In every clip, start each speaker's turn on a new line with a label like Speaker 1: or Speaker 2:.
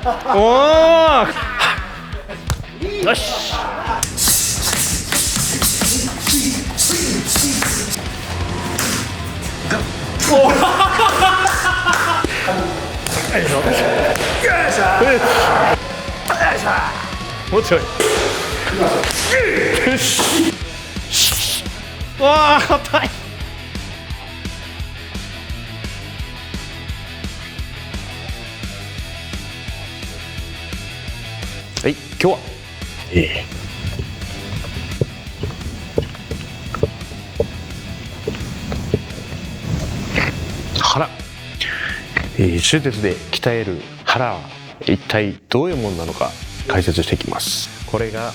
Speaker 1: おー、よし。もうちょい。よし。わあ、硬い。はい、今日は、腹、手術で鍛える腹は一体どういうものなのか解説していきます。これが、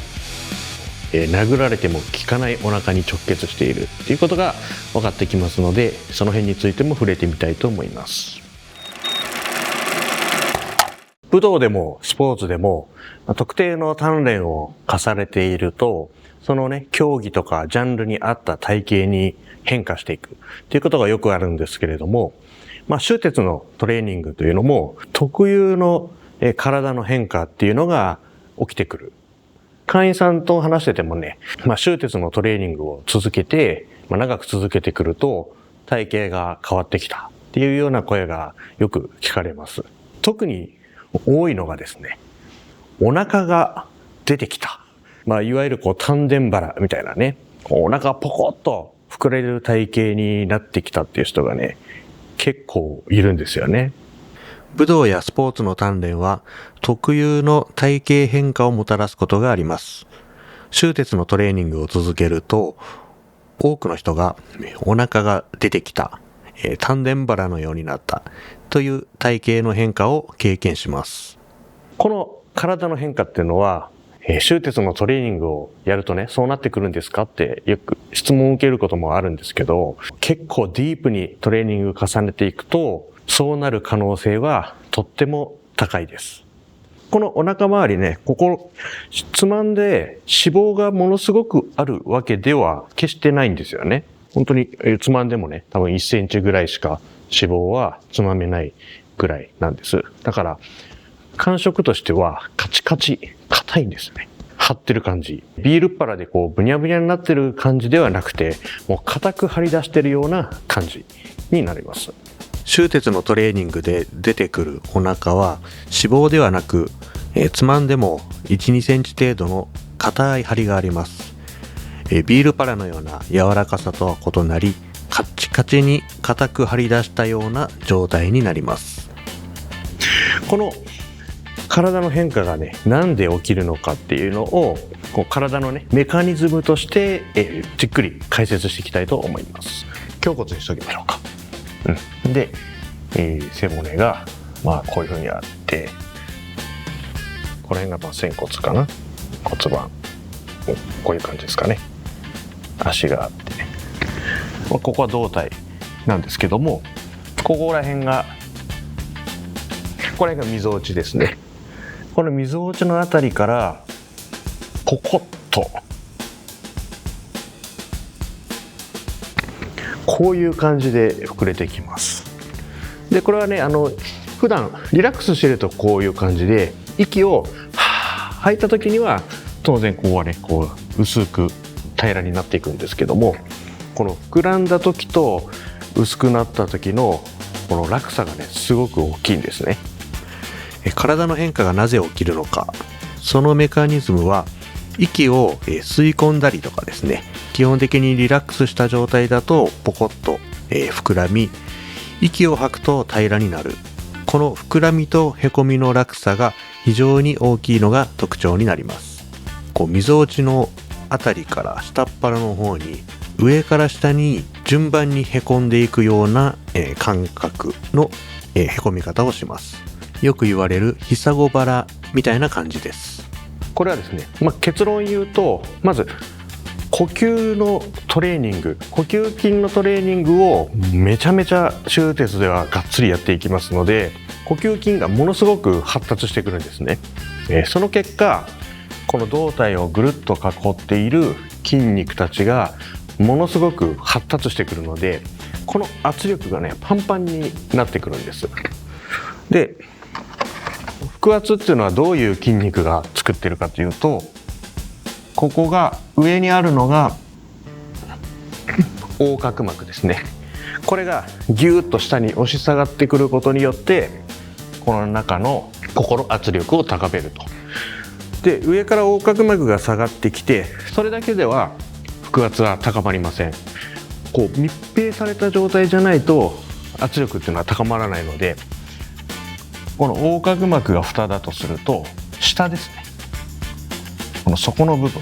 Speaker 1: 殴られても効かないお腹に直結しているということが分かってきますので、その辺についても触れてみたいと思います。武道でもスポーツでも特定の鍛錬を重ねていると、そのね、競技とかジャンルに合った体型に変化していくということがよくあるんですけれども、手術のトレーニングというのも特有の体の変化っていうのが起きてくる。会員さんと話しててもね、手術のトレーニングを続けて、長く続けてくると体型が変わってきたっていうような声がよく聞かれます。特に多いのがですね、お腹が出てきた。いわゆる丹田腹みたいなね、お腹がポコッと膨れる体型になってきたっていう人がね、結構いるんですよね。武道やスポーツの鍛錬は特有の体型変化をもたらすことがあります。手術のトレーニングを続けると、多くの人がお腹が出てきた、丹田腹のようになったという体型の変化を経験します。この体の変化っていうのは、手術のトレーニングをやるとね、そうなってくるんですかってよく質問を受けることもあるんですけど、結構ディープにトレーニングを重ねていくと、そうなる可能性はとっても高いです。このお腹周りね、ここつまんで脂肪がものすごくあるわけでは決してないんですよね。本当につまんでもね、多分1センチぐらいしか脂肪はつまめないぐらいなんです。だから感触としてはカチカチ、硬いんですね。張ってる感じ。ビールっ腹でブニャブニャになってる感じではなくて、もう硬く張り出してるような感じになります。手術のトレーニングで出てくるお腹は脂肪ではなく、つまんでも 1,2 センチ程度の硬い張りがあります。ビールパラのような柔らかさとは異なり、カッチカチに硬く張り出したような状態になります。この体の変化がね、なんで起きるのかっていうのを体のね、メカニズムとして、じっくり解説していきたいと思います。胸骨にしときましょうか。で、背骨がこういう風にあって、この辺が仙骨かな、骨盤、こういう感じですかね。足があって、ここは胴体なんですけども、ここら辺が、これがみぞおちですね。このみぞおちのあたりからポコッとこういう感じで膨れてきます。でこれはね、普段リラックスしてるとこういう感じで、息を吐いた時には当然ここはね、薄く平らになっていくんですけども、この膨らんだ時と薄くなった時のこの落差がね、すごく大きいんですね。体の変化がなぜ起きるのか、そのメカニズムは息を吸い込んだりとかですね、基本的にリラックスした状態だとポコッと膨らみ、息を吐くと平らになる。この膨らみとへこみの落差が非常に大きいのが特徴になります。みぞおちのあたりから下っ腹の方に、上から下に順番にへこんでいくような感覚のへこみ方をします。よく言われる膝ご腹みたいな感じです。これはですね、結論言うと、まず呼吸のトレーニング、呼吸筋のトレーニングをめちゃめちゃ手術ではがっつりやっていきますので、呼吸筋がものすごく発達してくるんですね。その結果、この胴体をぐるっと囲っている筋肉たちがものすごく発達してくるので、この圧力がね、パンパンになってくるんです。で腹圧っていうのはどういう筋肉が作ってるかというと、ここが上にあるのが横隔膜ですね。これがギューッと下に押し下がってくることによってこの中のここの圧力を高めると。で上から横隔膜が下がってきて、それだけでは腹圧は高まりません。こう密閉された状態じゃないと圧力っていうのは高まらないので、この横隔膜が蓋だとすると下ですね、この底の部分、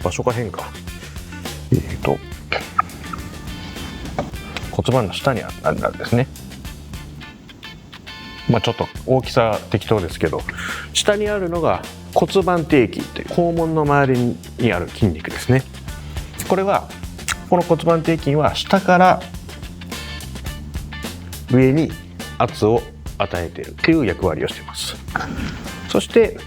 Speaker 1: 場所が変か、骨盤の下にあるんですね。ちょっと大きさ適当ですけど、下にあるのが骨盤底筋という肛門の周りにある筋肉ですね。これはこの骨盤底筋は下から上に圧を与えているという役割をしています。そして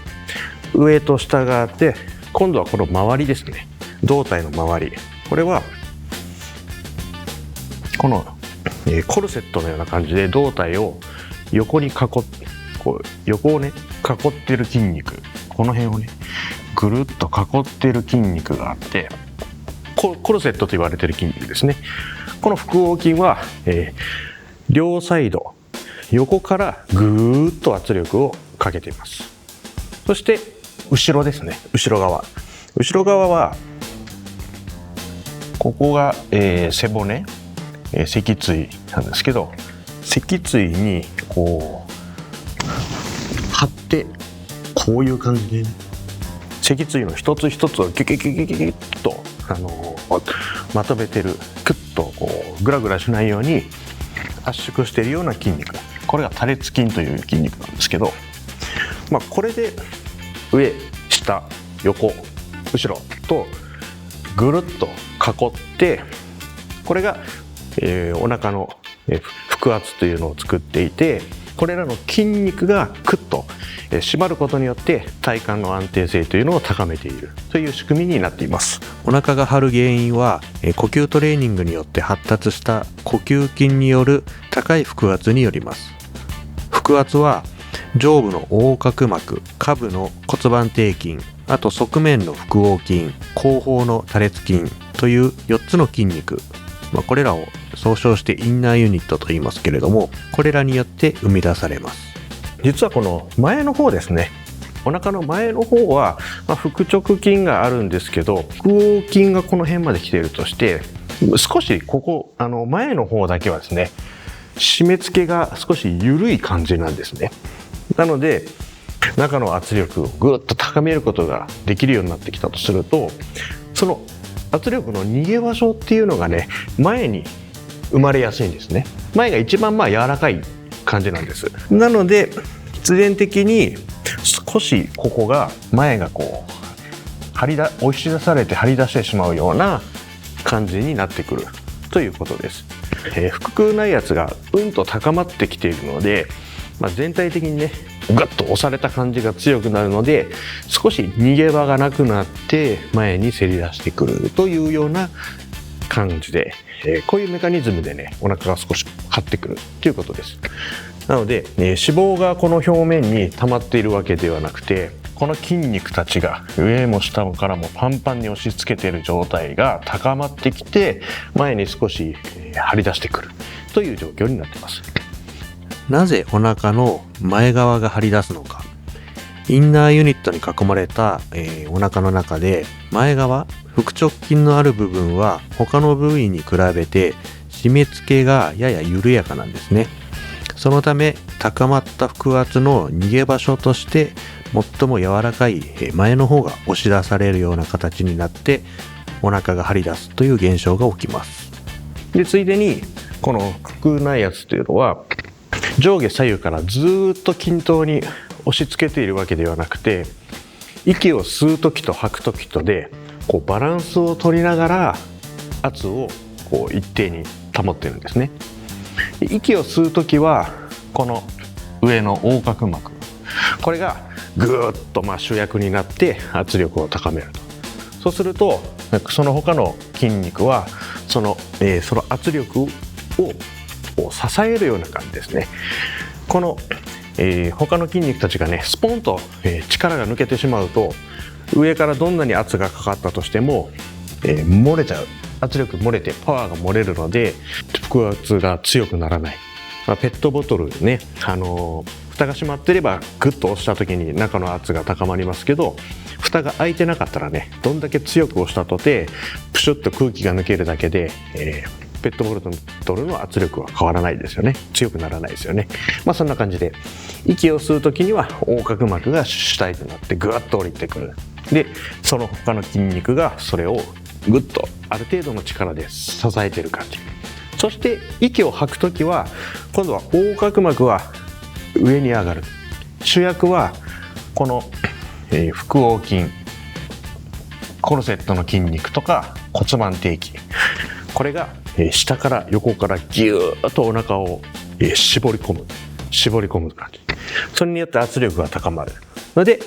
Speaker 1: 上と下があって、今度はこの周りですね、胴体の周り、これはこのコルセットのような感じで胴体を横に横をね囲っている筋肉、この辺をねぐるっと囲っている筋肉があって、コルセットと言われている筋肉ですね。この腹横筋は、両サイド横からぐーっと圧力をかけています。そして後ろですね、後ろ側はここが、背骨、脊椎なんですけど、脊椎にこう張って、こういう感じで、ね、脊椎の一つ一つをギュギュギュギュギュギュッとまとめてる、クッとこうグラグラしないように圧縮しているような筋肉、これが多裂筋という筋肉なんですけど、これで上下横後ろとぐるっと囲って、これが、お腹の腹圧というのを作っていて、これらの筋肉がクッと締まることによって体幹の安定性というのを高めているという仕組みになっています。
Speaker 2: お腹が張る原因は呼吸トレーニングによって発達した呼吸筋による高い腹圧によります。腹圧は上部の横隔膜、下部の骨盤底筋、あと側面の腹横筋、後方の多裂筋という4つの筋肉、これらを総称してインナーユニットと言いますけれども、これらによって生み出されます。
Speaker 1: 実はこの前の方ですね、お腹の前の方は、腹直筋があるんですけど、腹横筋がこの辺まで来ているとして、少しここ前の方だけはですね、締め付けが少し緩い感じなんですね。なので中の圧力をぐっと高めることができるようになってきたとすると、その圧力の逃げ場所っていうのがね、前に生まれやすいんですね。前が一番柔らかい感じなんです。なので必然的に少しここが前がこう押し出されて張り出してしまうような感じになってくるということです。腹腔内圧がうんと高まってきているので、全体的にねガッと押された感じが強くなるので、少し逃げ場がなくなって前にせり出してくるというような感じで、こういうメカニズムでねお腹が少し張ってくるということです。なので、脂肪がこの表面に溜まっているわけではなくて、この筋肉たちが上も下からもパンパンに押し付けている状態が高まってきて、前に少し張り出してくるという状況になっています。
Speaker 2: なぜお腹の前側が張り出すのか。インナーユニットに囲まれた、お腹の中で、前側腹直筋のある部分は他の部位に比べて締め付けがやや緩やかなんですね。そのため高まった腹圧の逃げ場所として最も柔らかい前の方が押し出されるような形になってお腹が張り出すという現象が起きます。
Speaker 1: でついでにこの腹腔内圧というのは上下左右からずっと均等に押し付けているわけではなくて、息を吸う時と吐く時とでこうバランスを取りながら圧をこう一定に保っているんですね。息を吸う時はこの上の横隔膜、これがぐーっと主役になって圧力を高めると。そうするとその他の筋肉はその圧力を支えるような感じですね。この他の筋肉たちがねスポンと、力が抜けてしまうと上からどんなに圧がかかったとしても、漏れちゃう。圧力漏れてパワーが漏れるので腹圧が強くならない。ペットボトルね、蓋が閉まってればグッと押した時に中の圧が高まりますけど、蓋が開いてなかったらね、どんだけ強く押したとてプシュッと空気が抜けるだけで、ペットボトルの圧力は変わらないですよね。強くならないですよね。そんな感じで息を吸う時には横隔膜が主体となってグワッと降りてくる。でその他の筋肉がそれをグッとある程度の力で支えてる感じ。そして息を吐くときは今度は横隔膜は上に上がる。主役はこの、腹横筋、コルセットの筋肉とか骨盤底筋、これが、下から横からギューッとお腹を、絞り込む感じ。それによって圧力が高まるので、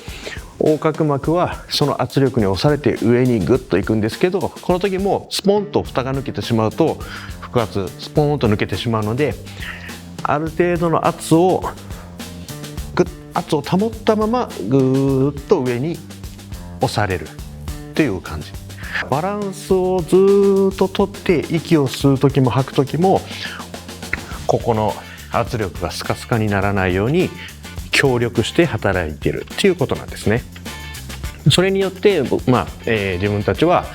Speaker 1: 横隔膜はその圧力に押されて上にグッといくんですけど、この時もスポンと蓋が抜けてしまうと腹圧スポーンと抜けてしまうので、ある程度の圧を保ったままぐーっと上に押されるという感じ。バランスをずーっととって息を吸う時も吐く時もここの圧力がスカスカにならないように協力して働いているということなんですね。それによって、自分たちは、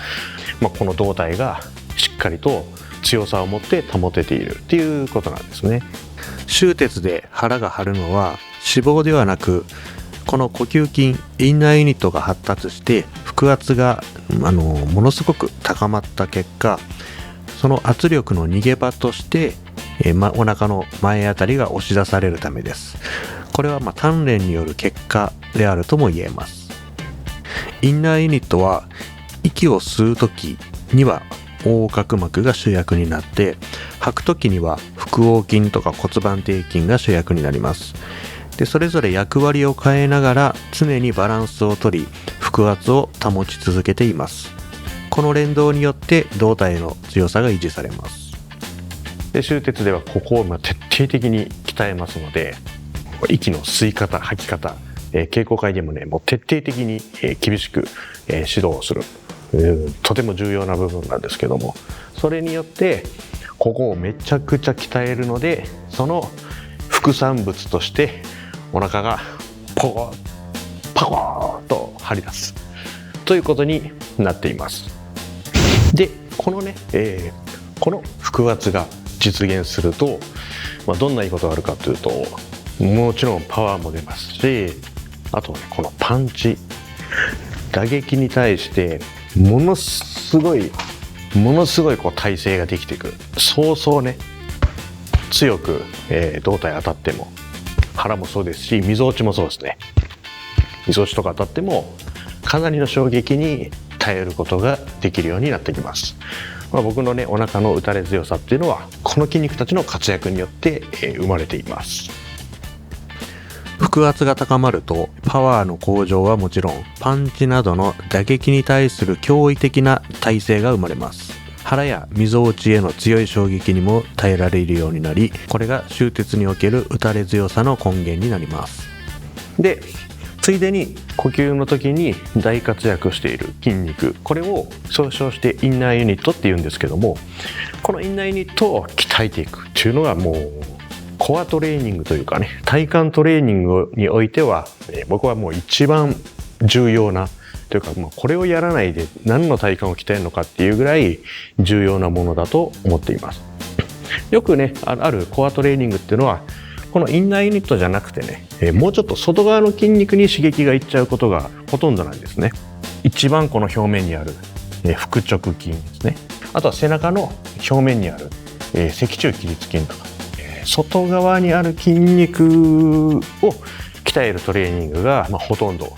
Speaker 1: この胴体がしっかりと強さを持って保てているということなんですね。
Speaker 2: 終鉄で腹が張るのは脂肪ではなく、この呼吸筋インナーユニットが発達して腹圧がものすごく高まった結果、その圧力の逃げ場として、お腹の前あたりが押し出されるためです。これは鍛錬による結果であるとも言えます。インナーユニットは息を吸う時には横隔膜が主役になって、吐く時には腹横筋とか骨盤底筋が主役になります。でそれぞれ役割を変えながら常にバランスをとり腹圧を保ち続けています。この連動によって胴体の強さが維持されます。
Speaker 1: で終鉄ではここを徹底的に鍛えますので、息の吸い方吐き方、稽古会でもねもう徹底的に、厳しく、指導をする、とても重要な部分なんですけども、それによってここをめちゃくちゃ鍛えるので、その副産物としてお腹がパコーと張り出すということになっています。でこのね、この腹圧が実現すると、どんないいことがあるかというと、もちろんパワーも出ますし、あとねこのパンチ、打撃に対してものすごいこう耐性ができてくる。そうそうね強く、胴体当たっても、腹もそうですし、みぞおちもそうですね。みぞおちとか当たってもかなりの衝撃に耐えることができるようになってきます。僕のねお腹の打たれ強さっていうのはこの筋肉たちの活躍によって、生まれています。
Speaker 2: 腹圧が高まるとパワーの向上はもちろん、パンチなどの打撃に対する驚異的な耐性が生まれます。腹やみぞおちへの強い衝撃にも耐えられるようになり、これが終鉄における打たれ強さの根源になります。
Speaker 1: でついでに呼吸の時に大活躍している筋肉、これを総称してインナーユニットっていうんですけども、このインナーユニットを鍛えていくっていうのがもうコアトレーニングというかね、体幹トレーニングにおいては、僕はもう一番重要なというか、これをやらないで何の体幹を鍛えるのかっていうぐらい重要なものだと思っています。よくねあるコアトレーニングっていうのはこのインナーユニットじゃなくてね、もうちょっと外側の筋肉に刺激がいっちゃうことがほとんどなんですね。一番この表面にある、腹直筋ですね。あとは背中の表面にある、脊柱起立筋とか、外側にある筋肉を鍛えるトレーニングが、ほとんど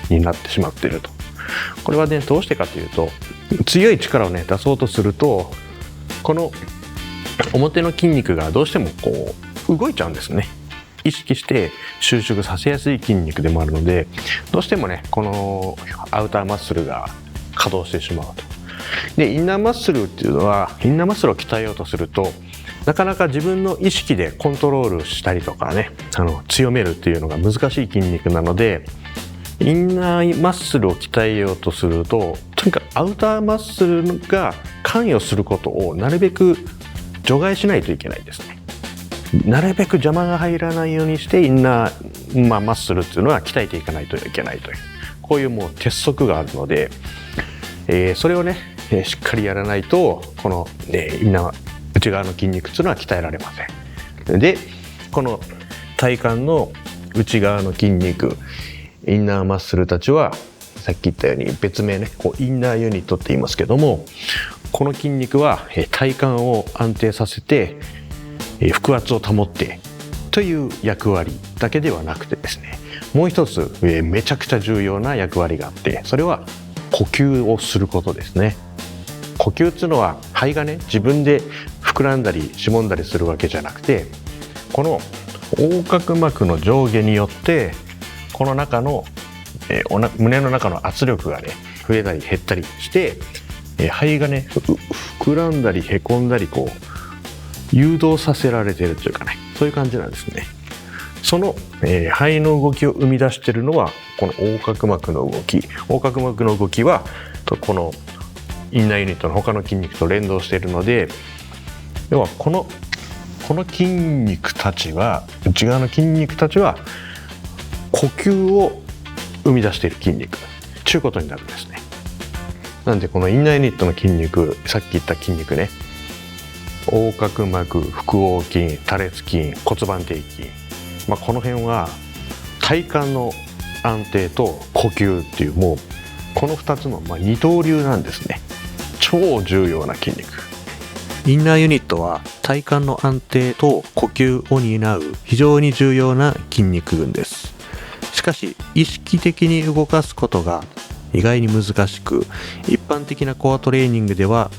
Speaker 1: になってしまっていると。これはねどうしてかというと、強い力をね出そうとするとこの表の筋肉がどうしてもこう動いちゃうんですね。意識して収縮させやすい筋肉でもあるので、どうしてもねこのアウターマッスルが稼働してしまうと。でインナーマッスルっていうのは、インナーマッスルを鍛えようとするとなかなか自分の意識でコントロールしたりとかね、強めるっていうのが難しい筋肉なので、インナーマッスルを鍛えようとすると、とにかくアウターマッスルが関与することをなるべく除外しないといけないですね。なるべく邪魔が入らないようにしてインナー、マッスルっていうのは鍛えていかないといけないという、こういうもう鉄則があるので、それをね、しっかりやらないとこの、インナー内側の筋肉っていうのは鍛えられません。で、この体幹の内側の筋肉、インナーマッスルたちはさっき言ったように別名ね、インナーユニットって言いますけども、この筋肉は体幹を安定させて腹圧を保ってという役割だけではなくてですね、もう一つめちゃくちゃ重要な役割があって、それは呼吸をすることですね。呼吸っていうのは肺がね、自分で膨らんだりしぼんだりするわけじゃなくて、この横隔膜の上下によってこの中の胸の中の圧力がね増えたり減ったりして、肺がね膨らんだりへこんだり誘導させられているというかね、そういう感じなんですね。その、肺の動きを生み出しているのはこの横隔膜の動き。横隔膜の動きはこのインナーユニットの他の筋肉と連動しているので、要はこの筋肉たちは、内側の筋肉たちは呼吸を生み出している筋肉ということになるんですね。なんでこのインナーユニットの筋肉、さっき言った筋肉ね、横隔膜、腹横筋、多裂筋、骨盤底筋、この辺は体幹の安定と呼吸っていう、もうこの2つの二刀流なんですね。超重要な筋肉。
Speaker 2: インナーユニットは体幹の安定と呼吸を担う非常に重要な筋肉群です。しかし意識的に動かすことが意外に難しく、一般的なコアトレーニングでは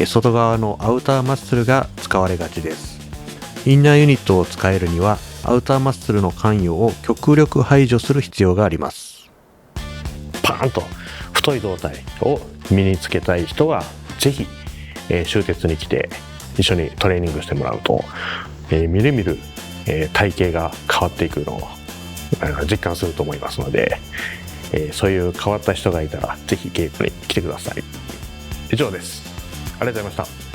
Speaker 2: 外側のアウターマッスルが使われがちです。インナーユニットを使えるにはアウターマッスルの関与を極力排除する必要があります。
Speaker 1: パーンと太い胴体を身につけたい人はぜひ終鉄に来て一緒にトレーニングしてもらうと、みるみる体型が変わっていくのを実感すると思いますので、そういう変わった人がいたらぜひ稽古に来てください。以上です。ありがとうございました。